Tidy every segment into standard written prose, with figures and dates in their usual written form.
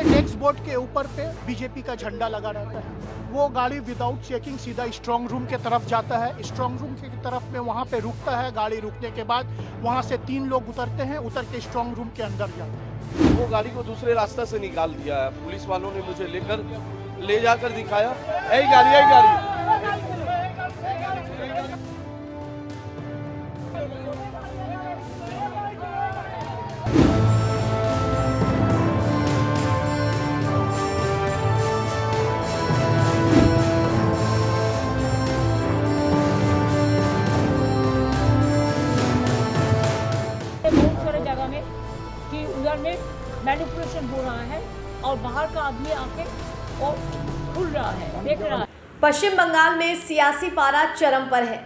Desk board के ऊपर पे बीजेपी का झंडा लगा रहता है। वो गाड़ी विदाउट चेकिंग सीधा स्ट्रांग रूम के तरफ जाता है। स्ट्रांग रूम की तरफ में वहाँ पे रुकता है। गाड़ी रुकने के बाद वहाँ से 3 लोग उतरते हैं, उतर के स्ट्रांग रूम के अंदर जाते हैं। वो गाड़ी को दूसरे रास्ते से निकाल दिया है। पुलिस वालों ने मुझे ले जाकर दिखाया, यही गाड़ी। बहुत सारे जगह में कि उधर में मैनिपुलेशन हो रहा है और बाहर का आदमी आके और खुल रहा है, देख रहा है। पश्चिम बंगाल में सियासी पारा चरम पर है।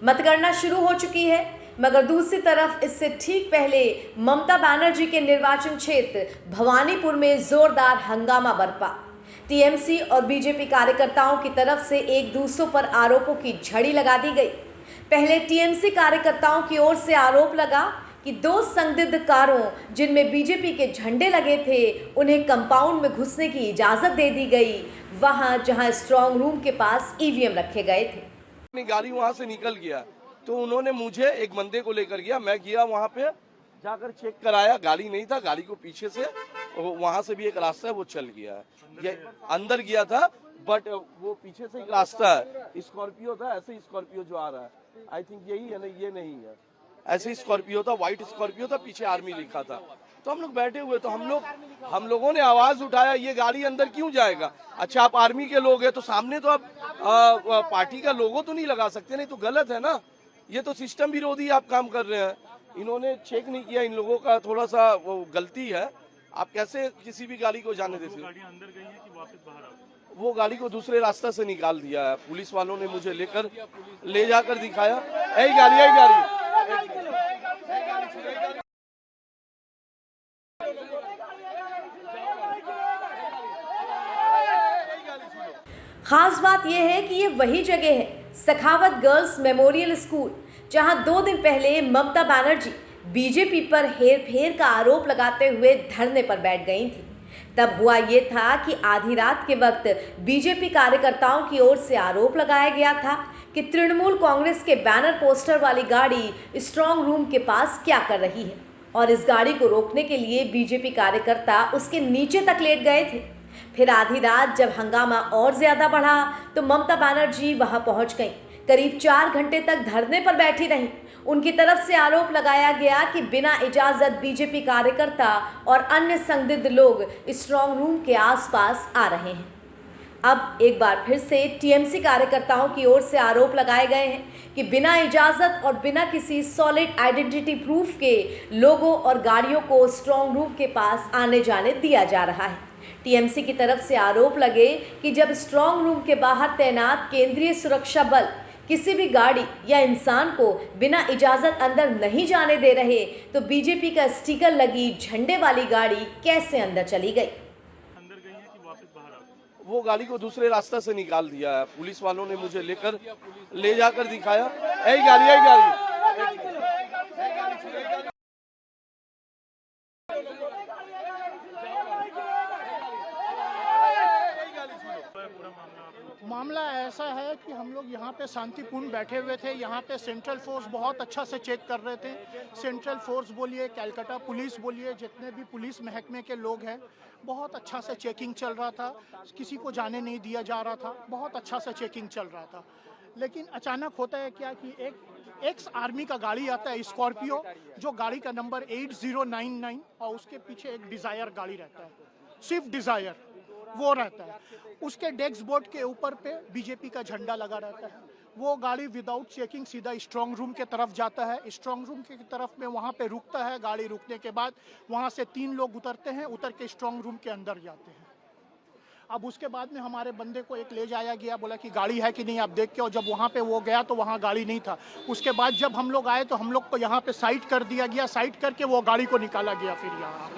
मतगणना शुरू हो चुकी है, मगर दूसरी तरफ इससे ठीक पहले ममता बनर्जी के निर्वाचन क्षेत्र भवानीपुर में जोरदार हंगामा बरपा। टीएमसी और बीजेपी कार्यकर्ताओं की तरफ से एक दूसरे पर आरोपों की झड़ी लगा दी गई। पहले टीएमसी कार्यकर्ताओं की ओर से आरोप लगा कि 2 संदिग्ध कारों जिनमें बीजेपी के झंडे लगे थे, उन्हें कंपाउंड में घुसने की इजाजत दे दी गई, वहां जहां स्ट्रांग रूम के पास ईवीएम रखे गए थे। अपनी गाड़ी वहां से निकल गया तो उन्होंने मुझे एक बंदे को लेकर गया। मैं गया वहां पे, जाकर चेक कराया, गाड़ी नहीं था। गाड़ी को पीछे से वहां से भी एक रास्ता है, वो चल गया है। ये अंदर गया था, बट वो पीछे से एक रास्ता है, स्कॉर्पियो था। ऐसे स्कॉर्पियो जो आ रहा है, आई थिंक यही है ना, ये नहीं है। ऐसे स्कॉर्पियो था, व्हाइट स्कॉर्पियो था, पीछे आर्मी लिखा था। तो हम लोग बैठे हुए, तो हम लोगों ने आवाज उठाया, ये गाड़ी अंदर क्यों जाएगा? अच्छा, आप आर्मी के लोग हैं तो सामने तो आप पार्टी का लोगो तो नहीं लगा सकते, नहीं तो गलत है ना। ये तो सिस्टम विरोधी आप काम कर रहे हैं। इन्होंने चेक नहीं किया, इन लोगों का थोड़ा सा वो गलती है। आप कैसे किसी भी गाड़ी को जाने देते? गाड़ी अंदर गई है कि वापस बाहर आ गई? वो गाड़ी को दूसरे रास्ते से निकाल दिया है। पुलिस वालों ने मुझे ले जाकर दिखाया, यही गाड़ी। खास बात यह है कि ये वही जगह है, सखावत गर्ल्स मेमोरियल स्कूल, जहां 2 दिन पहले ममता बनर्जी बीजेपी पर हेरफेर का आरोप लगाते हुए धरने पर बैठ गई थी। तब हुआ ये था कि आधी रात के वक्त बीजेपी कार्यकर्ताओं की ओर से आरोप लगाया गया था कि तृणमूल कांग्रेस के बैनर पोस्टर वाली गाड़ी स्ट्रांग रूम के पास क्या कर रही है, और इस गाड़ी को रोकने के लिए बीजेपी कार्यकर्ता उसके नीचे तक लेट गए थे। फिर आधी रात जब हंगामा और ज्यादा बढ़ा तो ममता बनर्जी वहां पहुंच गईं। करीब 4 घंटे तक धरने पर बैठी रहीं। उनकी तरफ से आरोप लगाया गया कि बिना इजाजत बीजेपी कार्यकर्ता और अन्य संदिग्ध लोग स्ट्रांग रूम के आसपास आ रहे हैं। अब एक बार फिर से टीएमसी कार्यकर्ताओं की ओर से आरोप लगाए गए हैं कि बिना इजाजत और बिना किसी सॉलिड आइडेंटिटी प्रूफ के लोगों और गाड़ियों को स्ट्रांग रूम के पास आने जाने दिया जा रहा है। टीएमसी की तरफ से आरोप लगे कि जब स्ट्रांग रूम के बाहर तैनात केंद्रीय सुरक्षा बल किसी भी गाड़ी या इंसान को बिना इजाजत अंदर नहीं जाने दे रहे, तो बीजेपी का स्टिकर लगी झंडे वाली गाड़ी कैसे अंदर चली गई? अंदर गई है कि वापस बाहर आ गई? वो गाड़ी को दूसरे रास्ते से निकाल दिया है। पुलिस वालों ने मुझे ले जाकर दिखाया, यही गाड़ी। मामला ऐसा है कि हम लोग यहाँ पे शांतिपूर्ण बैठे हुए थे। यहाँ पे सेंट्रल फोर्स बहुत अच्छा से चेक कर रहे थे। सेंट्रल फोर्स बोलिए, कैलकाटा पुलिस बोलिए, जितने भी पुलिस महकमे के लोग हैं, बहुत अच्छा से चेकिंग चल रहा था। किसी को जाने नहीं दिया जा रहा था, बहुत अच्छा से चेकिंग चल रहा था। लेकिन अचानक होता है क्या कि एक एक्स आर्मी का गाड़ी आता है, स्कॉर्पियो, जो गाड़ी का नंबर 8099, और उसके पीछे एक डिज़ायर गाड़ी रहता है, स्विफ्ट डिज़ायर वो रहता है। उसके डेस्क बोर्ड के ऊपर पे बीजेपी का झंडा लगा रहता है। वो गाड़ी विदाउट चेकिंग सीधा स्ट्रांग रूम के तरफ जाता है। स्ट्रांग रूम की तरफ में वहाँ पे रुकता है। गाड़ी रुकने के बाद वहाँ से 3 लोग उतरते हैं, उतर के स्ट्रांग रूम के अंदर जाते हैं। अब उसके बाद में हमारे बंदे को एक ले जाया गया, बोला कि गाड़ी है कि नहीं आप देख के, और जब वहाँ पे वो गया तो वहाँ गाड़ी नहीं था। उसके बाद जब हम लोग आए तो हम लोग को यहाँ पे साइड कर दिया गया। साइड करके वो गाड़ी को निकाला गया। फिर यहाँ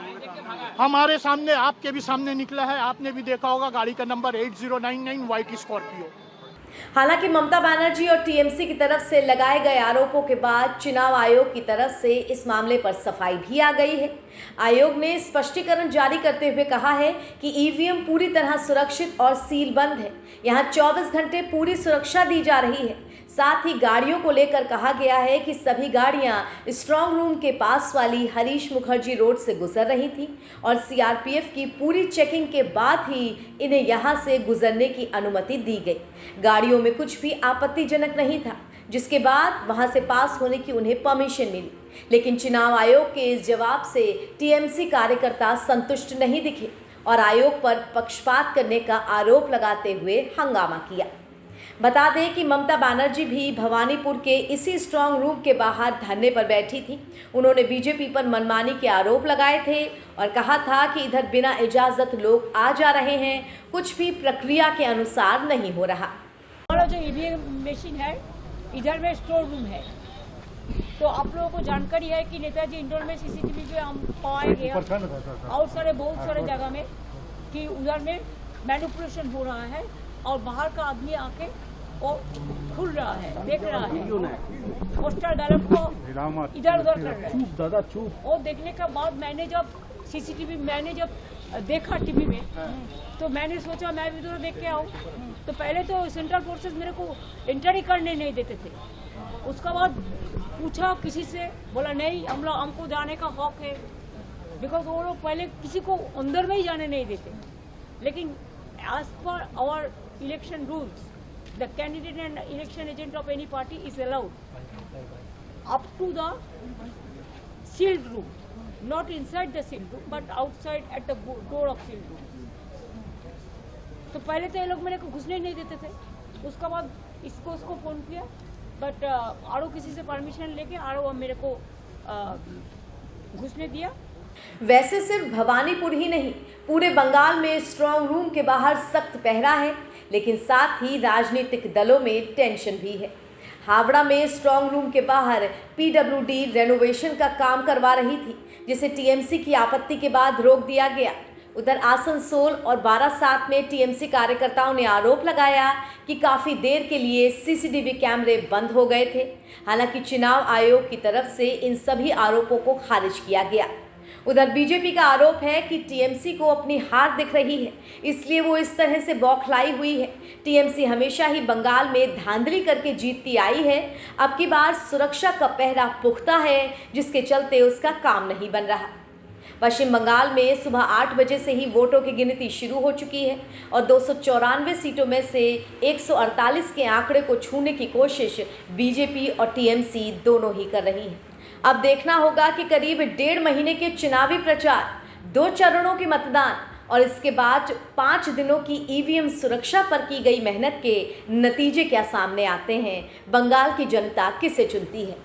हमारे सामने, आपके भी सामने निकला है, आपने भी देखा होगा, गाड़ी का नंबर 8099 व्हाइट स्कॉर्पियो। हालांकि ममता बनर्जी और टीएमसी की तरफ से लगाए गए आरोपों के बाद चुनाव आयोग की तरफ से इस मामले पर सफाई भी आ गई है। आयोग ने स्पष्टीकरण जारी करते हुए कहा है कि ईवीएम पूरी तरह सुरक्षित और सीलबंद है। यहां 24 घंटे पूरी सुरक्षा दी जा रही है। साथ ही गाड़ियों को लेकर कहा गया है कि सभी गाड़ियां स्ट्रांग रूम के पास वाली हरीश मुखर्जी रोड से गुजर रही थी और सीआरपीएफ की पूरी चेकिंग के बाद ही इन्हें यहां से गुजरने की अनुमति दी गई। गाड़ियों में कुछ भी आपत्तिजनक नहीं था, जिसके बाद वहां से पास होने की उन्हें परमिशन मिली। लेकिन चुनाव आयोग के इस जवाब से टीएमसी कार्यकर्ता संतुष्ट नहीं दिखे और आयोग पर पक्षपात करने का आरोप लगाते हुए हंगामा किया। बता दें कि ममता बनर्जी भी भवानीपुर के इसी स्ट्रांग रूम के बाहर धरने पर बैठी थी। उन्होंने बीजेपी पर मनमानी के आरोप लगाए थे और कहा था कि इधर बिना इजाज़त लोग आ जा रहे हैं, कुछ भी प्रक्रिया के अनुसार नहीं हो रहा। हमारा जो ईवीएम मशीन है इधर में स्टोर रूम है, तो आप लोगों को जानकारी है कि नेताजी इंडोर में सीसीटीवी पे हम पाए गए और बहुत सारे जगह में कि उधर में मैनिपुलेशन हो रहा है और बाहर का आदमी आके वो खुल रहा है, देख रहा है, पोस्टर डाल को इधर उधर कर रहा है। और देखने के बाद मैंने जब सीसीटीवी देखा टीवी में, तो मैंने सोचा मैं भी उधर देख के आऊँ। तो पहले तो सेंट्रल फोर्सेस मेरे को एंटर ही करने नहीं देते थे। उसका बाद पूछा किसी से, बोला नहीं हमको जाने का हक है, बिकॉज वो लोग पहले किसी को अंदर में ही जाने नहीं देते। लेकिन as per our election rules, the candidate and election agent of any party is allowed up to the sealed room, not inside the sealed room, but outside at the door of sealed room. तो पहले तो ये लोग मेरे को घुसने ही नहीं देते थे। उसका बाद उसको फोन किया, बट आरो किसी से परमिशन लेके आरो मेरे को घुसने दिया। वैसे सिर्फ भवानीपुर ही नहीं, पूरे बंगाल में स्ट्रांग रूम के बाहर सख्त पहरा है, लेकिन साथ ही राजनीतिक दलों में टेंशन भी है। हावड़ा में स्ट्रांग रूम के बाहर पीडब्ल्यूडी रेनोवेशन का काम करवा रही थी, जिसे टीएमसी की आपत्ति के बाद रोक दिया गया। उधर आसनसोल और बारासात में टीएमसी कार्यकर्ताओं ने आरोप लगाया कि काफ़ी देर के लिए सीसीटीवी कैमरे बंद हो गए थे। हालांकि चुनाव आयोग की तरफ से इन सभी आरोपों को खारिज किया गया। उधर बीजेपी का आरोप है कि टीएमसी को अपनी हार दिख रही है, इसलिए वो इस तरह से बौखलाई हुई है। टीएमसी हमेशा ही बंगाल में धांधली करके जीतती आई है। अब की बार सुरक्षा का पहरा पुख्ता है, जिसके चलते उसका काम नहीं बन रहा। पश्चिम बंगाल में सुबह 8 बजे से ही वोटों की गिनती शुरू हो चुकी है और 294 सीटों में से 148 के आंकड़े को छूने की कोशिश बीजेपी और टीएमसी दोनों ही कर रही हैं। अब देखना होगा कि करीब 1.5 महीने के चुनावी प्रचार, 2 चरणों के मतदान और इसके बाद 5 दिनों की ईवीएम सुरक्षा पर की गई मेहनत के नतीजे क्या सामने आते हैं। बंगाल की जनता किसे चुनती है?